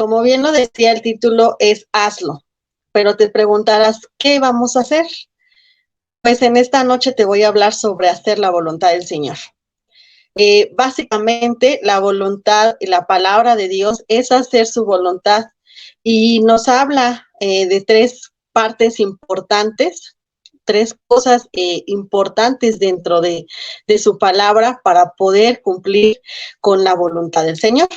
Como bien lo decía el título, es hazlo, pero te preguntarás, ¿qué vamos a hacer? Pues en esta noche te voy a hablar sobre hacer la voluntad del Señor. Básicamente, la voluntad y la palabra de Dios es hacer su voluntad y nos habla de tres partes importantes, tres cosas importantes dentro de su palabra para poder cumplir con la voluntad del Señor.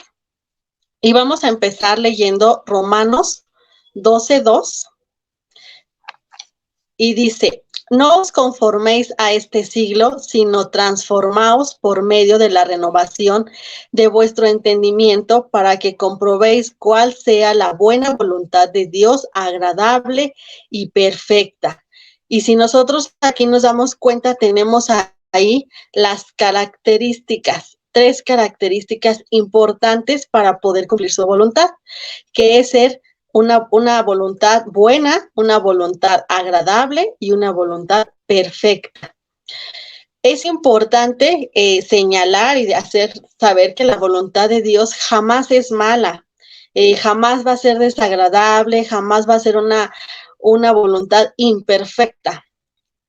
Y vamos a empezar leyendo Romanos 12:2 y dice, no os conforméis a este siglo, sino transformaos por medio de la renovación de vuestro entendimiento para que comprobéis cuál sea la buena voluntad de Dios, agradable y perfecta. Y si nosotros aquí nos damos cuenta, tenemos ahí las características, tres características importantes para poder cumplir su voluntad, que es ser una voluntad buena, una voluntad agradable y una voluntad perfecta. Es importante señalar y hacer saber que la voluntad de Dios jamás es mala, jamás va a ser desagradable, jamás va a ser una voluntad imperfecta.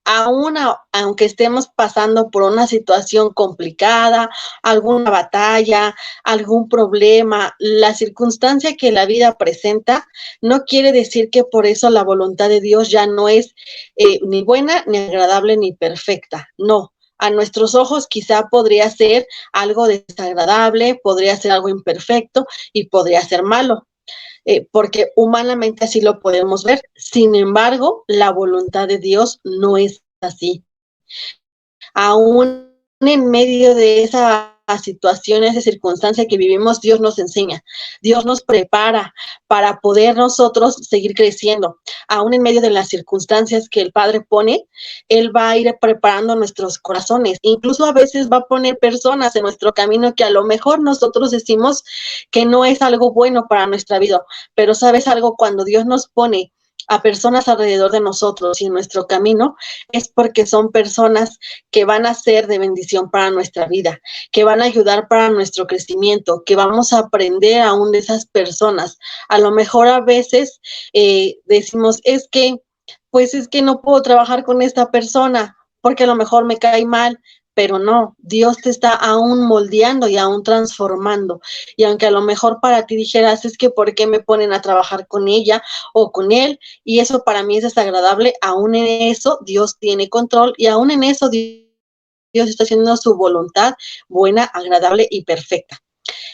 Aunque estemos pasando por una situación complicada, alguna batalla, algún problema, la circunstancia que la vida presenta, no quiere decir que por eso la voluntad de Dios ya no es ni buena, ni agradable, ni perfecta. No. A nuestros ojos quizá podría ser algo desagradable, podría ser algo imperfecto y podría ser malo. Porque humanamente así lo podemos ver. Sin embargo, la voluntad de Dios no es así. Aún en medio de esa situación, esa circunstancia que vivimos, Dios nos enseña, Dios nos prepara para poder nosotros seguir creciendo. Aún en medio de las circunstancias que el Padre pone, Él va a ir preparando nuestros corazones. Incluso a veces va a poner personas en nuestro camino que a lo mejor nosotros decimos que no es algo bueno para nuestra vida, pero ¿sabes algo? Cuando Dios nos pone a personas alrededor de nosotros y en nuestro camino, es porque son personas que van a ser de bendición para nuestra vida, que van a ayudar para nuestro crecimiento, que vamos a aprender aún de esas personas. A lo mejor a veces decimos, pues es que no puedo trabajar con esta persona porque a lo mejor me cae mal, pero no, Dios te está aún moldeando y aún transformando. Y aunque a lo mejor para ti dijeras, es que ¿por qué me ponen a trabajar con ella o con él? Y eso para mí es desagradable, aún en eso Dios tiene control y aún en eso Dios está haciendo su voluntad buena, agradable y perfecta.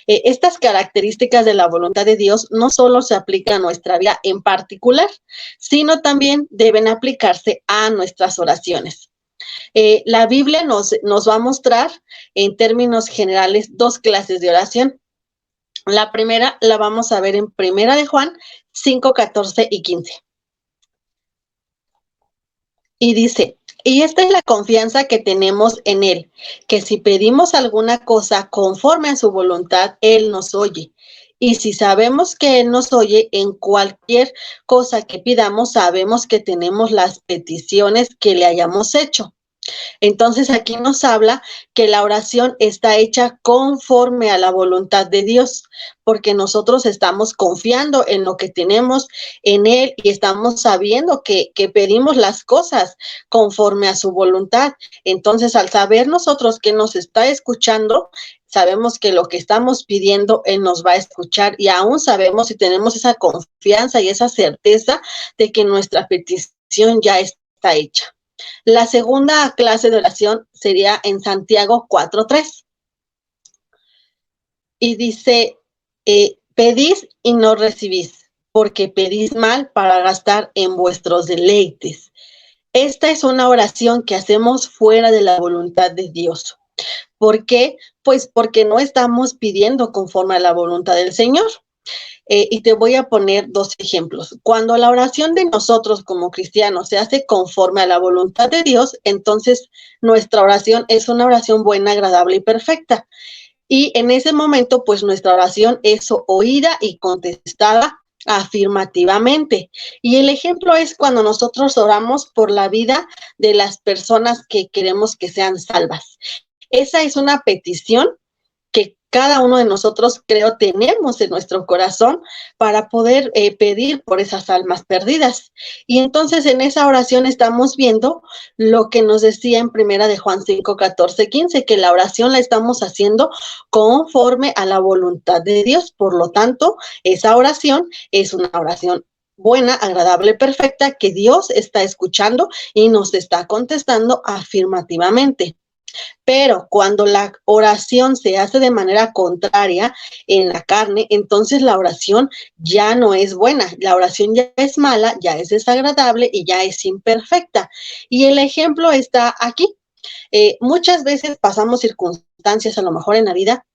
Estas características de la voluntad de Dios no solo se aplican a nuestra vida en particular, sino también deben aplicarse a nuestras oraciones. La Biblia nos va a mostrar en términos generales dos clases de oración. La primera la vamos a ver en Primera de Juan 5, 14 y 15. Y dice, y esta es la confianza que tenemos en Él, que si pedimos alguna cosa conforme a su voluntad, Él nos oye. Y si sabemos que Él nos oye en cualquier cosa que pidamos, sabemos que tenemos las peticiones que le hayamos hecho. Entonces aquí nos habla que la oración está hecha conforme a la voluntad de Dios, porque nosotros estamos confiando en lo que tenemos en Él y estamos sabiendo que pedimos las cosas conforme a su voluntad. Entonces, al saber nosotros que nos está escuchando, sabemos que lo que estamos pidiendo, Él nos va a escuchar y aún sabemos y tenemos esa confianza y esa certeza de que nuestra petición ya está hecha. La segunda clase de oración sería en Santiago 4:3. Y dice, pedís y no recibís, porque pedís mal para gastar en vuestros deleites. Esta es una oración que hacemos fuera de la voluntad de Dios. ¿Por qué? Pues porque no estamos pidiendo conforme a la voluntad del Señor. Y te voy a poner dos ejemplos. Cuando la oración de nosotros como cristianos se hace conforme a la voluntad de Dios, entonces nuestra oración es una oración buena, agradable y perfecta. Y en ese momento, pues nuestra oración es oída y contestada afirmativamente. Y el ejemplo es cuando nosotros oramos por la vida de las personas que queremos que sean salvas. Esa es una petición cada uno de nosotros, creo, tenemos en nuestro corazón para poder pedir por esas almas perdidas. Y entonces en esa oración estamos viendo lo que nos decía en primera de Juan 5, 14, 15, que la oración la estamos haciendo conforme a la voluntad de Dios. Por lo tanto, esa oración es una oración buena, agradable, perfecta, que Dios está escuchando y nos está contestando afirmativamente. Pero cuando la oración se hace de manera contraria en la carne, entonces la oración ya no es buena, la oración ya es mala, ya es desagradable y ya es imperfecta. Y el ejemplo está aquí. Muchas veces pasamos circunstancias a lo mejor en la vida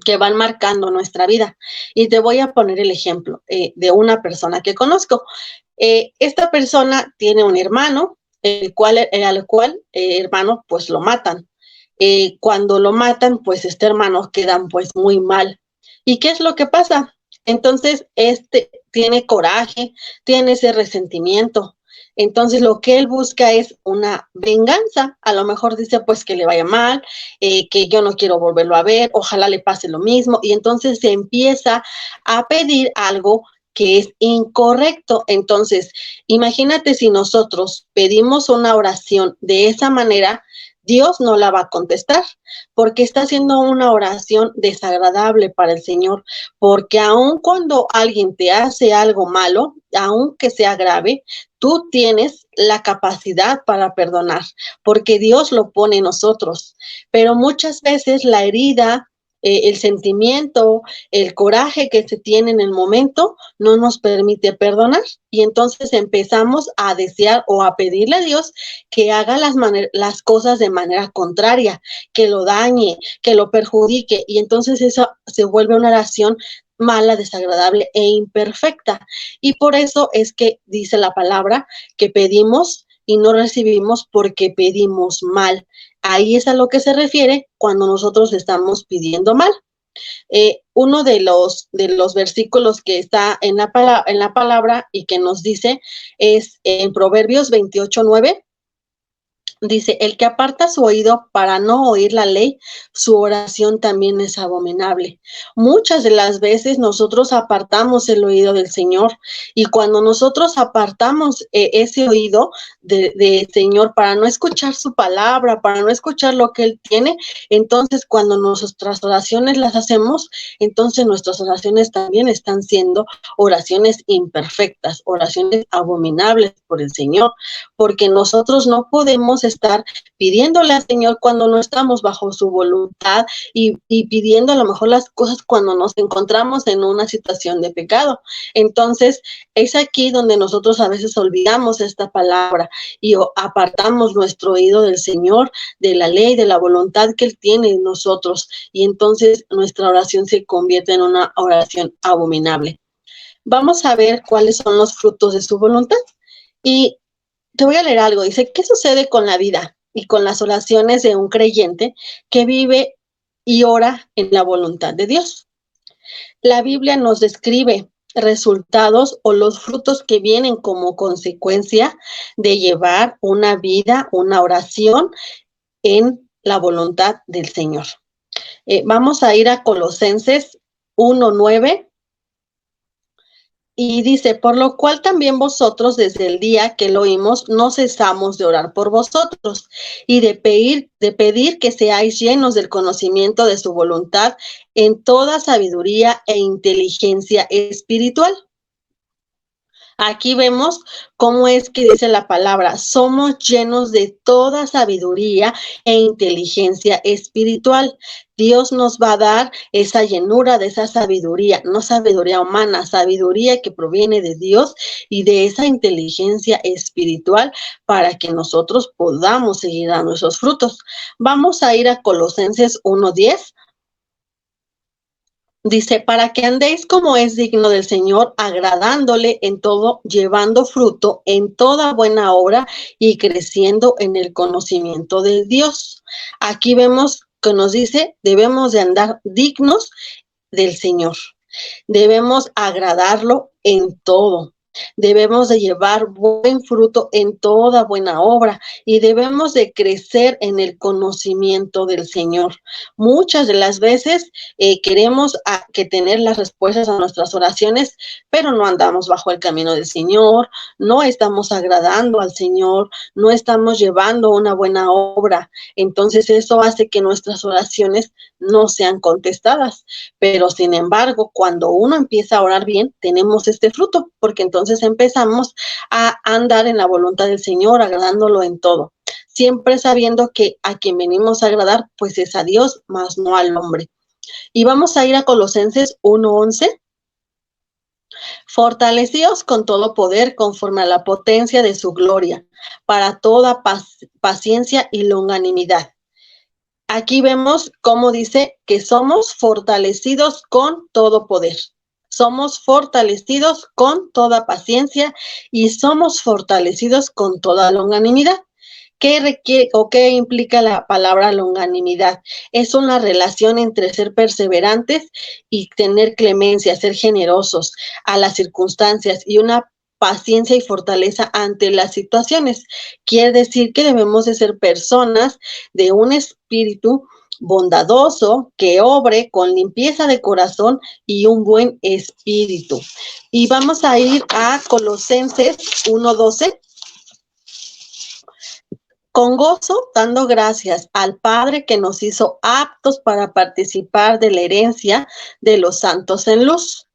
que van marcando nuestra vida. Y te voy a poner el ejemplo de una persona que conozco. Esta persona tiene un hermano, al cual hermano pues lo matan. Cuando lo matan, pues este hermano queda pues muy mal. ¿Y qué es lo que pasa? Entonces, este tiene coraje, tiene ese resentimiento. Entonces, lo que él busca es una venganza. A lo mejor dice, pues, que le vaya mal, que yo no quiero volverlo a ver, ojalá le pase lo mismo. Y entonces se empieza a pedir algo que es incorrecto. Entonces, imagínate si nosotros pedimos una oración de esa manera, Dios no la va a contestar porque está haciendo una oración desagradable para el Señor, porque aun cuando alguien te hace algo malo, aunque sea grave, tú tienes la capacidad para perdonar, porque Dios lo pone en nosotros. Pero muchas veces la herida, el sentimiento, el coraje que se tiene en el momento no nos permite perdonar y entonces empezamos a desear o a pedirle a Dios que haga las cosas de manera contraria, que lo dañe, que lo perjudique y entonces eso se vuelve una oración mala, desagradable e imperfecta. Y por eso es que dice la palabra que pedimos y no recibimos porque pedimos mal. Ahí es a lo que se refiere cuando nosotros estamos pidiendo mal. Uno de los versículos que está en la palabra y que nos dice es en Proverbios 28:9. Dice, el que aparta su oído para no oír la ley, su oración también es abominable. Muchas de las veces nosotros apartamos el oído del Señor y cuando nosotros apartamos ese oído del Señor para no escuchar su palabra, para no escuchar lo que Él tiene, entonces cuando nuestras oraciones las hacemos, entonces nuestras oraciones también están siendo oraciones imperfectas, oraciones abominables por el Señor, porque nosotros no podemos estar pidiéndole al Señor cuando no estamos bajo su voluntad y pidiendo a lo mejor las cosas cuando nos encontramos en una situación de pecado. Entonces, es aquí donde nosotros a veces olvidamos esta palabra y apartamos nuestro oído del Señor, de la ley, de la voluntad que Él tiene en nosotros. Y entonces nuestra oración se convierte en una oración abominable. Vamos a ver cuáles son los frutos de su voluntad. Y te voy a leer algo. Dice, ¿qué sucede con la vida y con las oraciones de un creyente que vive y ora en la voluntad de Dios? La Biblia nos describe resultados o los frutos que vienen como consecuencia de llevar una vida, una oración en la voluntad del Señor. Vamos a ir a Colosenses 1:9. Y dice, por lo cual también vosotros desde el día que lo oímos no cesamos de orar por vosotros y de pedir que seáis llenos del conocimiento de su voluntad en toda sabiduría e inteligencia espiritual. Aquí vemos cómo es que dice la palabra, somos llenos de toda sabiduría e inteligencia espiritual. Dios nos va a dar esa llenura de esa sabiduría, no sabiduría humana, sabiduría que proviene de Dios y de esa inteligencia espiritual para que nosotros podamos seguir dando esos frutos. Vamos a ir a Colosenses 1:10. Dice, para que andéis como es digno del Señor, agradándole en todo, llevando fruto en toda buena obra y creciendo en el conocimiento de Dios. Aquí vemos que nos dice, debemos de andar dignos del Señor. Debemos agradarlo en todo. Debemos de llevar buen fruto en toda buena obra y debemos de crecer en el conocimiento del Señor. Muchas de las veces queremos que tener las respuestas a nuestras oraciones, pero no andamos bajo el camino del Señor, no estamos agradando al Señor, no estamos llevando una buena obra. Entonces eso hace que nuestras oraciones no sean contestadas. Pero sin embargo, cuando uno empieza a orar bien, tenemos este fruto, porque entonces empezamos a andar en la voluntad del Señor, agradándolo en todo. Siempre sabiendo que a quien venimos a agradar, pues es a Dios, más no al hombre. Y vamos a ir a Colosenses 1:11. Fortalecidos con todo poder conforme a la potencia de su gloria, para toda paciencia y longanimidad. Aquí vemos cómo dice que somos fortalecidos con todo poder. Somos fortalecidos con toda paciencia y somos fortalecidos con toda longanimidad. ¿Qué requiere o qué implica la palabra longanimidad? Es una relación entre ser perseverantes y tener clemencia, ser generosos a las circunstancias y una paciencia y fortaleza ante las situaciones. Quiere decir que debemos de ser personas de un espíritu bondadoso, que obre con limpieza de corazón y un buen espíritu. Y vamos a ir a Colosenses 1:12. Con gozo, dando gracias al Padre que nos hizo aptos para participar de la herencia de los santos en luz.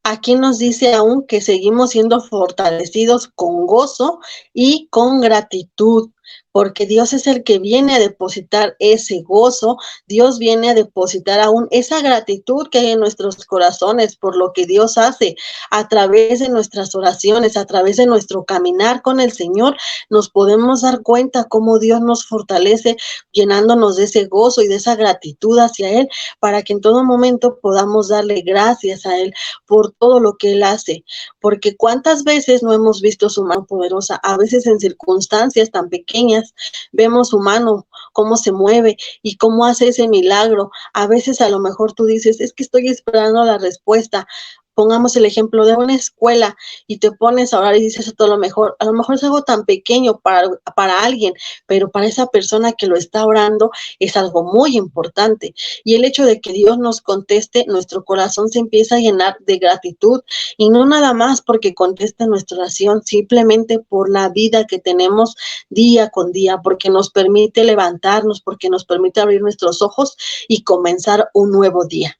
Aquí nos dice aún que seguimos siendo fortalecidos con gozo y con gratitud, porque Dios es el que viene a depositar ese gozo, Dios viene a depositar aún esa gratitud que hay en nuestros corazones por lo que Dios hace a través de nuestras oraciones, a través de nuestro caminar con el Señor. Nos podemos dar cuenta cómo Dios nos fortalece llenándonos de ese gozo y de esa gratitud hacia Él, para que en todo momento podamos darle gracias a Él por todo lo que Él hace, porque cuántas veces no hemos visto su mano poderosa, a veces en circunstancias tan pequeñas, vemos su mano, cómo se mueve y cómo hace ese milagro. A veces a lo mejor tú dices, es que estoy esperando la respuesta. Pongamos el ejemplo de una escuela y te pones a orar y dices a lo mejor es algo tan pequeño para alguien, pero para esa persona que lo está orando es algo muy importante. Y el hecho de que Dios nos conteste, nuestro corazón se empieza a llenar de gratitud, y no nada más porque conteste nuestra oración, simplemente por la vida que tenemos día con día, porque nos permite levantarnos, porque nos permite abrir nuestros ojos y comenzar un nuevo día.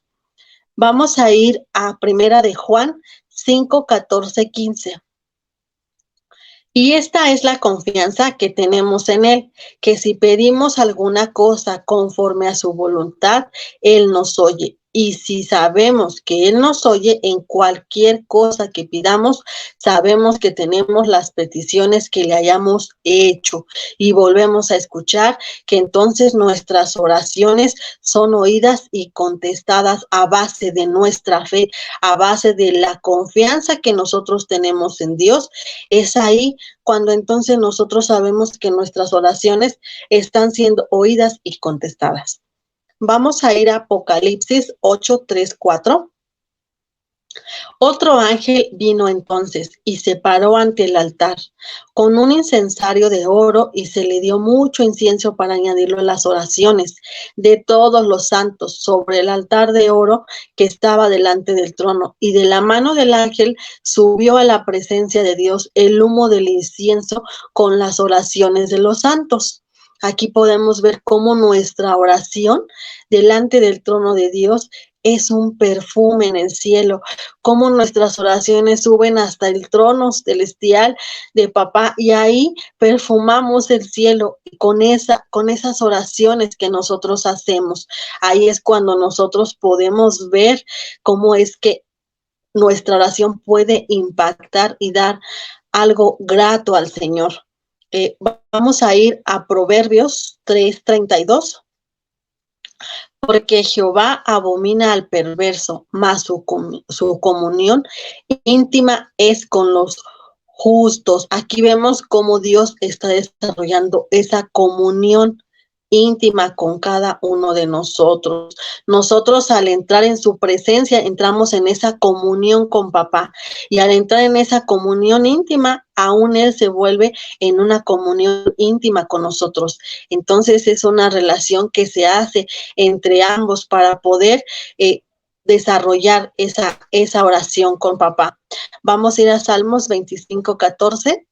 Vamos a ir a Primera de Juan 5:14-15. Y esta es la confianza que tenemos en Él, que si pedimos alguna cosa conforme a su voluntad, Él nos oye. Y si sabemos que Él nos oye en cualquier cosa que pidamos, sabemos que tenemos las peticiones que le hayamos hecho. Y volvemos a escuchar que entonces nuestras oraciones son oídas y contestadas a base de nuestra fe, a base de la confianza que nosotros tenemos en Dios. Es ahí cuando entonces nosotros sabemos que nuestras oraciones están siendo oídas y contestadas. Vamos a ir a Apocalipsis 8:3-4. Otro ángel vino entonces y se paró ante el altar con un incensario de oro, y se le dio mucho incienso para añadirlo a las oraciones de todos los santos sobre el altar de oro que estaba delante del trono. Y de la mano del ángel subió a la presencia de Dios el humo del incienso con las oraciones de los santos. Aquí podemos ver cómo nuestra oración delante del trono de Dios es un perfume en el cielo, cómo nuestras oraciones suben hasta el trono celestial de papá, y ahí perfumamos el cielo con esas oraciones que nosotros hacemos. Ahí es cuando nosotros podemos ver cómo es que nuestra oración puede impactar y dar algo grato al Señor. Vamos a ir a Proverbios 3:32. Porque Jehová abomina al perverso, mas su comunión íntima es con los justos. Aquí vemos cómo Dios está desarrollando esa comunión íntima con cada uno de nosotros. Nosotros al entrar en su presencia, entramos en esa comunión con papá, y al entrar en esa comunión íntima, aún él se vuelve en una comunión íntima con nosotros. Entonces es una relación que se hace entre ambos para poder desarrollar esa oración con papá. Vamos a ir a Salmos 25:14.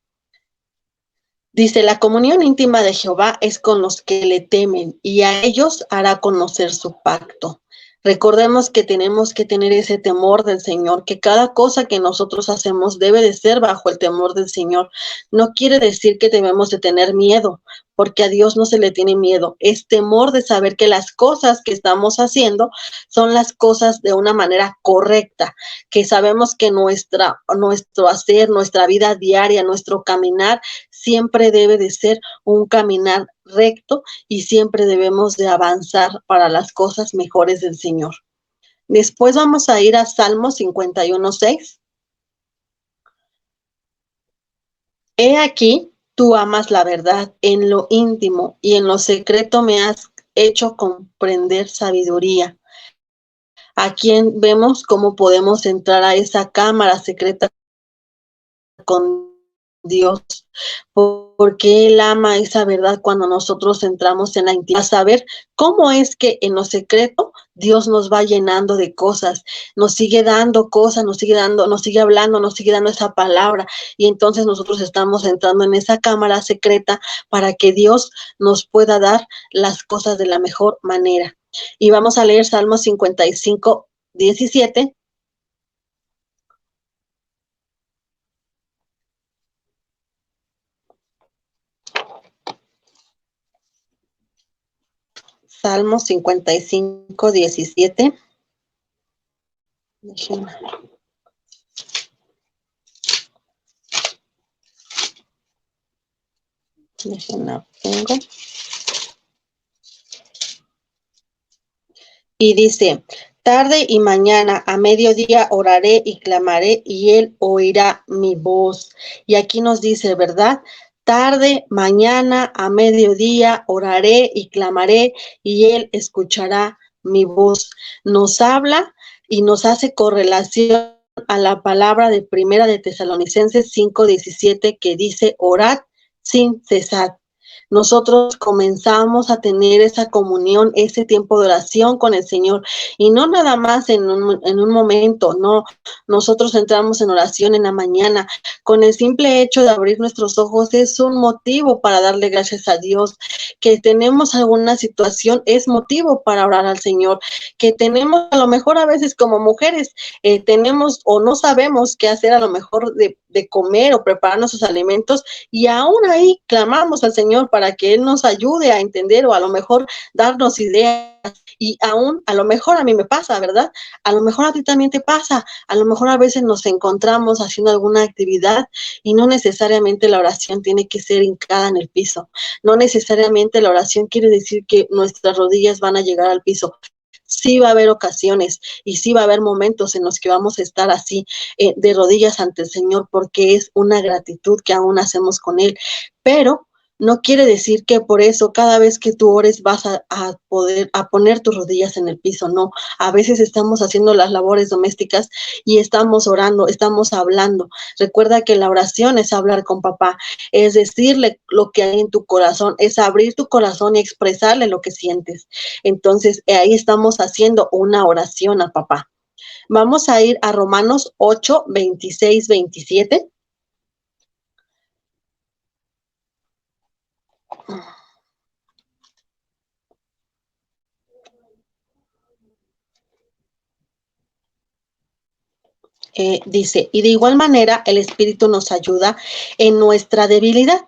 Dice: la comunión íntima de Jehová es con los que le temen, y a ellos hará conocer su pacto. Recordemos que tenemos que tener ese temor del Señor, que cada cosa que nosotros hacemos debe de ser bajo el temor del Señor. No quiere decir que debemos de tener miedo, porque a Dios no se le tiene miedo. Es temor de saber que las cosas que estamos haciendo son las cosas de una manera correcta, que sabemos que nuestro hacer, nuestra vida diaria, nuestro caminar, siempre debe de ser un caminar recto, y siempre debemos de avanzar para las cosas mejores del Señor. Después vamos a ir a Salmo 51:6. He aquí, tú amas la verdad en lo íntimo, y en lo secreto me has hecho comprender sabiduría. Aquí vemos cómo podemos entrar a esa cámara secreta con Dios, porque Él ama esa verdad cuando nosotros entramos en la intimidad. A saber cómo es que en lo secreto Dios nos va llenando de cosas, nos sigue dando cosas, nos sigue hablando, nos sigue dando esa palabra, y entonces nosotros estamos entrando en esa cámara secreta para que Dios nos pueda dar las cosas de la mejor manera. Y vamos a leer Salmo 55:17. Salmo 55:17. Déjenla pongo. Y dice: tarde y mañana a mediodía oraré y clamaré, y él oirá mi voz. Y aquí nos dice, ¿verdad? Tarde, mañana, a mediodía oraré y clamaré, y él escuchará mi voz. Nos habla y nos hace correlación a la palabra de Primera de Tesalonicenses 5:17, que dice: orad sin cesar. Nosotros comenzamos a tener esa comunión, ese tiempo de oración con el Señor, y no nada más en un momento, no. Nosotros entramos en oración en la mañana. Con el simple hecho de abrir nuestros ojos es un motivo para darle gracias a Dios. Que tenemos alguna situación es motivo para orar al Señor. Que tenemos, a lo mejor a veces como mujeres, tenemos o no sabemos qué hacer, a lo mejor de comer o preparar nuestros alimentos, y aún ahí clamamos al Señor para que Él nos ayude a entender, o a lo mejor darnos ideas. Y aún, a lo mejor a mí me pasa, ¿verdad? A lo mejor a ti también te pasa. A lo mejor a veces nos encontramos haciendo alguna actividad, y no necesariamente la oración tiene que ser hincada en el piso. No necesariamente la oración quiere decir que nuestras rodillas van a llegar al piso. Sí va a haber ocasiones y sí va a haber momentos en los que vamos a estar así, de rodillas ante el Señor, porque es una gratitud que aún hacemos con Él. Pero no quiere decir que por eso cada vez que tú ores vas a poner tus rodillas en el piso. No, a veces estamos haciendo las labores domésticas y estamos orando, estamos hablando. Recuerda que la oración es hablar con papá, es decirle lo que hay en tu corazón, es abrir tu corazón y expresarle lo que sientes. Entonces, ahí estamos haciendo una oración a papá. Vamos a ir a Romanos 8:26-27. Dice: y de igual manera el Espíritu nos ayuda en nuestra debilidad,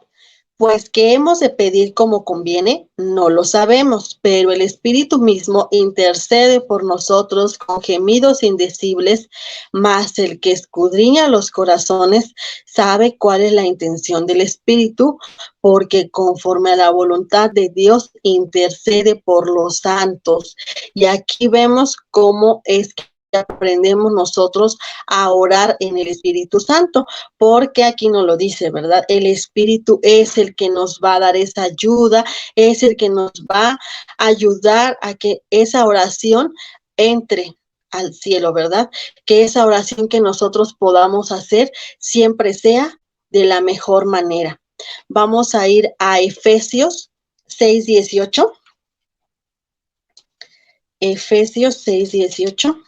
pues que hemos de pedir como conviene, no lo sabemos, pero el Espíritu mismo intercede por nosotros con gemidos indecibles, mas el que escudriña los corazones sabe cuál es la intención del Espíritu, porque conforme a la voluntad de Dios intercede por los santos. Y aquí vemos cómo es aprendemos nosotros a orar en el Espíritu Santo, porque aquí nos lo dice, ¿verdad? El Espíritu es el que nos va a dar esa ayuda, es el que nos va a ayudar a que esa oración entre al cielo, ¿verdad? Que esa oración que nosotros podamos hacer siempre sea de la mejor manera. Vamos a ir a Efesios 6:18. Efesios 6:18.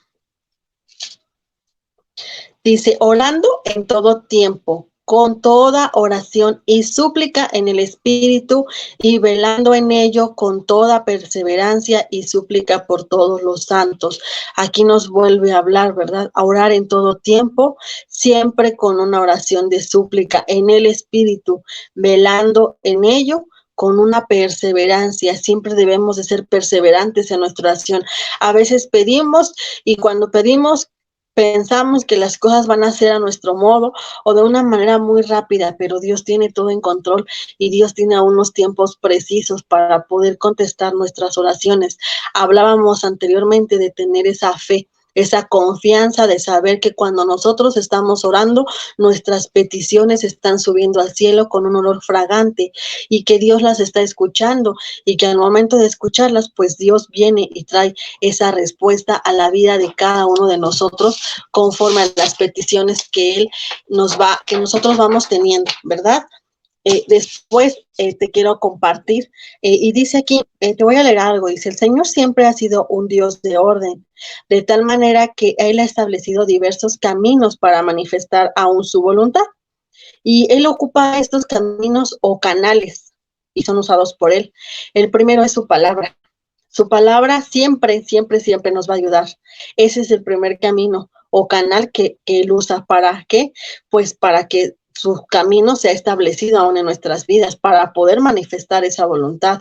Dice, orando en todo tiempo, con toda oración y súplica en el Espíritu, y velando en ello con toda perseverancia y súplica por todos los santos. Aquí nos vuelve a hablar, ¿verdad? A orar en todo tiempo, siempre con una oración de súplica en el Espíritu, velando en ello con una perseverancia. Siempre debemos de ser perseverantes en nuestra oración. A veces pedimos, y cuando pedimos pensamos que las cosas van a ser a nuestro modo o de una manera muy rápida, pero Dios tiene todo en control y Dios tiene unos tiempos precisos para poder contestar nuestras oraciones. Hablábamos anteriormente de tener esa fe, esa confianza de saber que cuando nosotros estamos orando, nuestras peticiones están subiendo al cielo con un olor fragante y que Dios las está escuchando, y que al momento de escucharlas, pues Dios viene y trae esa respuesta a la vida de cada uno de nosotros conforme a las peticiones que que nosotros vamos teniendo, ¿verdad? Después te quiero compartir, y dice aquí, te voy a leer algo, dice, el Señor siempre ha sido un Dios de orden, de tal manera que Él ha establecido diversos caminos para manifestar aún su voluntad, y Él ocupa estos caminos o canales, y son usados por Él. El primero es su palabra. Su palabra siempre, siempre, siempre nos va a ayudar. Ese es el primer camino o canal que Él usa. ¿Para qué? Pues para que su camino sea establecido aún en nuestras vidas, para poder manifestar esa voluntad.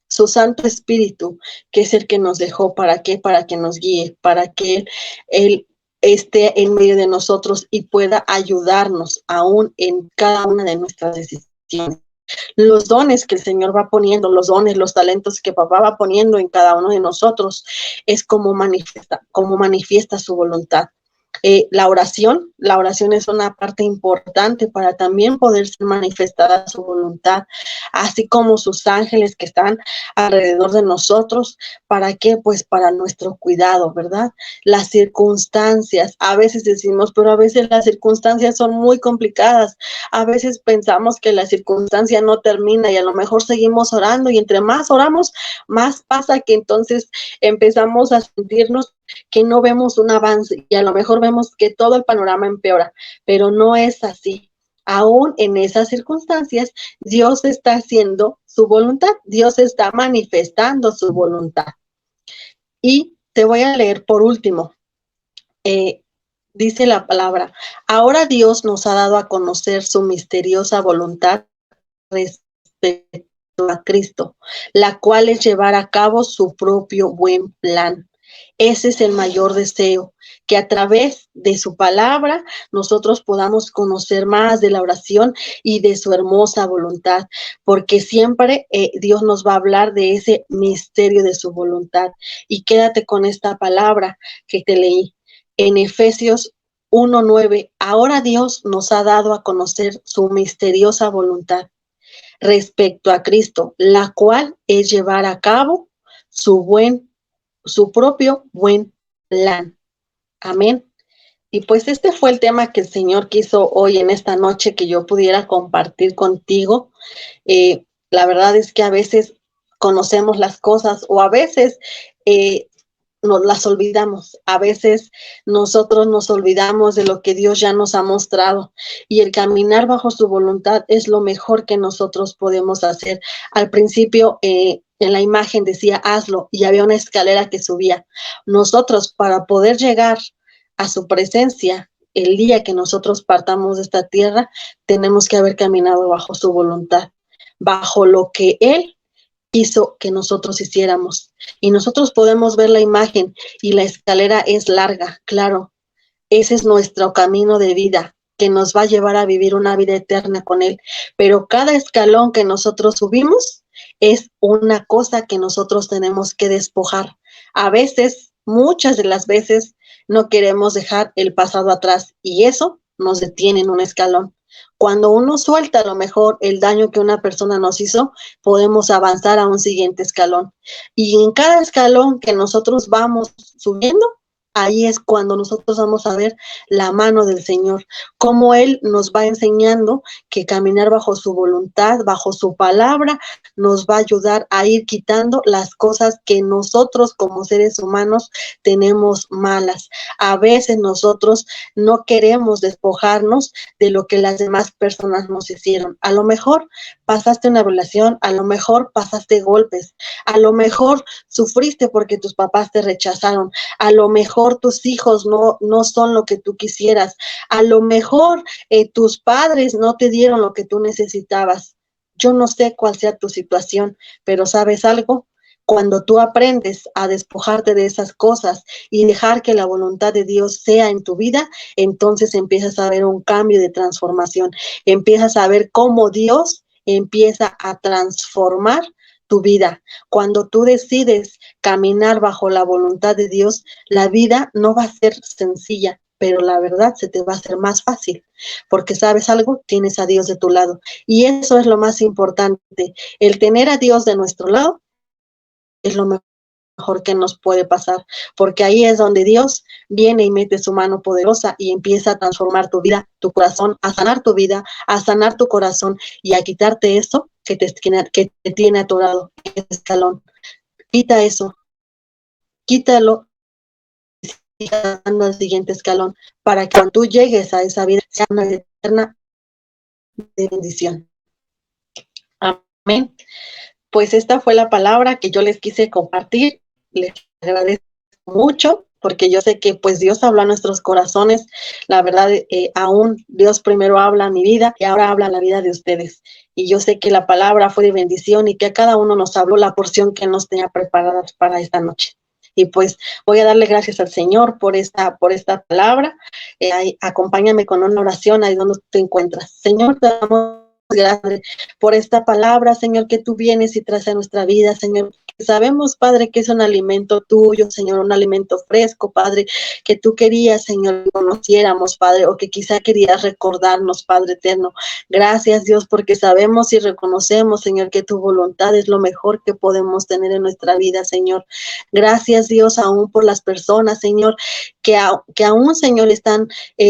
Su Santo Espíritu, que es el que nos dejó, ¿para qué? Para que nos guíe, para que Él esté en medio de nosotros y pueda ayudarnos aún en cada una de nuestras decisiones. Los dones que el Señor va poniendo, los dones, los talentos que papá va poniendo en cada uno de nosotros, es como manifiesta su voluntad. La oración es una parte importante para también poder ser manifestada su voluntad, así como sus ángeles que están alrededor de nosotros. ¿Para qué? Pues para nuestro cuidado, ¿verdad? Las circunstancias, a veces decimos, pero a veces las circunstancias son muy complicadas. A veces pensamos que la circunstancia no termina y a lo mejor seguimos orando, y entre más oramos, más pasa, que entonces empezamos a sentirnos que no vemos un avance y a lo mejor vemos que todo el panorama empeora, pero no es así. Aún en esas circunstancias, Dios está haciendo su voluntad, Dios está manifestando su voluntad. Y te voy a leer por último, dice la palabra, ahora Dios nos ha dado a conocer su misteriosa voluntad respecto a Cristo, la cual es llevar a cabo su propio buen plan. Ese es el mayor deseo, que a través de su palabra nosotros podamos conocer más de la oración y de su hermosa voluntad, porque siempre Dios nos va a hablar de ese misterio de su voluntad. Y quédate con esta palabra que te leí en Efesios 1:9. Ahora Dios nos ha dado a conocer su misteriosa voluntad respecto a Cristo, la cual es llevar a cabo su propio buen plan. Amén. Y pues este fue el tema que el Señor quiso hoy en esta noche que yo pudiera compartir contigo. La verdad es que a veces conocemos las cosas, o a veces nos las olvidamos. A veces nosotros nos olvidamos de lo que Dios ya nos ha mostrado, y el caminar bajo su voluntad es lo mejor que nosotros podemos hacer. Al principio, en la imagen decía hazlo, y había una escalera que subía. Nosotros, para poder llegar a su presencia el día que nosotros partamos de esta tierra, tenemos que haber caminado bajo su voluntad, bajo lo que Él hizo que nosotros hiciéramos. Y nosotros podemos ver la imagen, y la escalera es larga, claro. Ese es nuestro camino de vida, que nos va a llevar a vivir una vida eterna con Él. Pero cada escalón que nosotros subimos es una cosa que nosotros tenemos que despojar. A veces Muchas de las veces no queremos dejar el pasado atrás y eso nos detiene en un escalón. Cuando uno suelta a lo mejor el daño que una persona nos hizo, podemos avanzar a un siguiente escalón. Y en cada escalón que nosotros vamos subiendo, ahí es cuando nosotros vamos a ver la mano del Señor, cómo Él nos va enseñando que caminar bajo su voluntad, bajo su palabra, nos va a ayudar a ir quitando las cosas que nosotros como seres humanos tenemos malas. A veces nosotros no queremos despojarnos de lo que las demás personas nos hicieron. A lo mejor pasaste una violación, a lo mejor pasaste golpes, a lo mejor sufriste porque tus papás te rechazaron, a lo mejor tus hijos no son lo que tú quisieras, a lo mejor tus padres no te dieron lo que tú necesitabas. Yo no sé cuál sea tu situación, pero ¿sabes algo? Cuando tú aprendes a despojarte de esas cosas y dejar que la voluntad de Dios sea en tu vida, entonces empiezas a ver un cambio de transformación, empiezas a ver cómo Dios empieza a transformar tu vida. Cuando tú decides caminar bajo la voluntad de Dios, la vida no va a ser sencilla, pero la verdad se te va a hacer más fácil, porque sabes algo, tienes a Dios de tu lado. Y eso es lo más importante, el tener a Dios de nuestro lado es lo mejor que nos puede pasar, porque ahí es donde Dios viene y mete su mano poderosa y empieza a transformar tu vida, tu corazón, a sanar tu vida, a sanar tu corazón y a quitarte eso que te tiene atorado en el escalón. Quita eso, quítalo y siga dando al siguiente escalón para que cuando tú llegues a esa vida sea una vida eterna de bendición. Amén. Pues esta fue la palabra que yo les quise compartir. Les agradezco mucho porque yo sé que pues Dios habló a nuestros corazones. La verdad, aún Dios primero habla a mi vida y ahora habla a la vida de ustedes. Y yo sé que la palabra fue de bendición y que a cada uno nos habló la porción que nos tenía preparada para esta noche. Y pues voy a darle gracias al Señor por esta palabra. Acompáñame con una oración ahí donde te encuentras. Señor, te damos gracias por esta palabra, Señor, que tú vienes y traes a nuestra vida, Señor. Sabemos, Padre, que es un alimento tuyo, Señor, un alimento fresco, Padre, que tú querías, Señor, que conociéramos, Padre, o que quizá querías recordarnos, Padre eterno. Gracias, Dios, porque sabemos y reconocemos, Señor, que tu voluntad es lo mejor que podemos tener en nuestra vida, Señor. Gracias, Dios, aún por las personas, Señor, que aún, Señor, están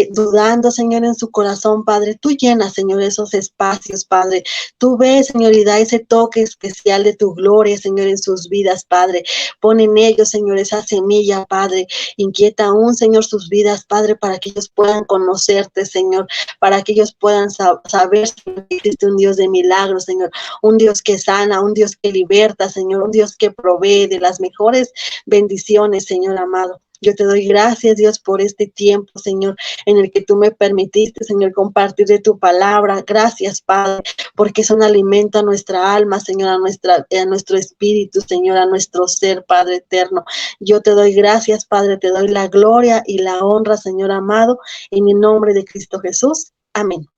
dudando, Señor, en su corazón, Padre. Tú llenas, Señor, esos espacios, Padre. Tú ves, Señor, y da ese toque especial de tu gloria, Señor, en sus vidas, Padre. Pon en ellos, Señor, esa semilla, Padre. Inquieta aún, Señor, sus vidas, Padre, para que ellos puedan conocerte, Señor, para que ellos puedan saber que existe un Dios de milagros, Señor, un Dios que sana, un Dios que liberta, Señor, un Dios que provee de las mejores bendiciones, Señor amado. Yo te doy gracias, Dios, por este tiempo, Señor, en el que tú me permitiste, Señor, compartir de tu palabra. Gracias, Padre, porque es un alimento a nuestra alma, Señor, a nuestro espíritu, Señor, a nuestro ser, Padre eterno. Yo te doy gracias, Padre, te doy la gloria y la honra, Señor amado, en el nombre de Cristo Jesús. Amén.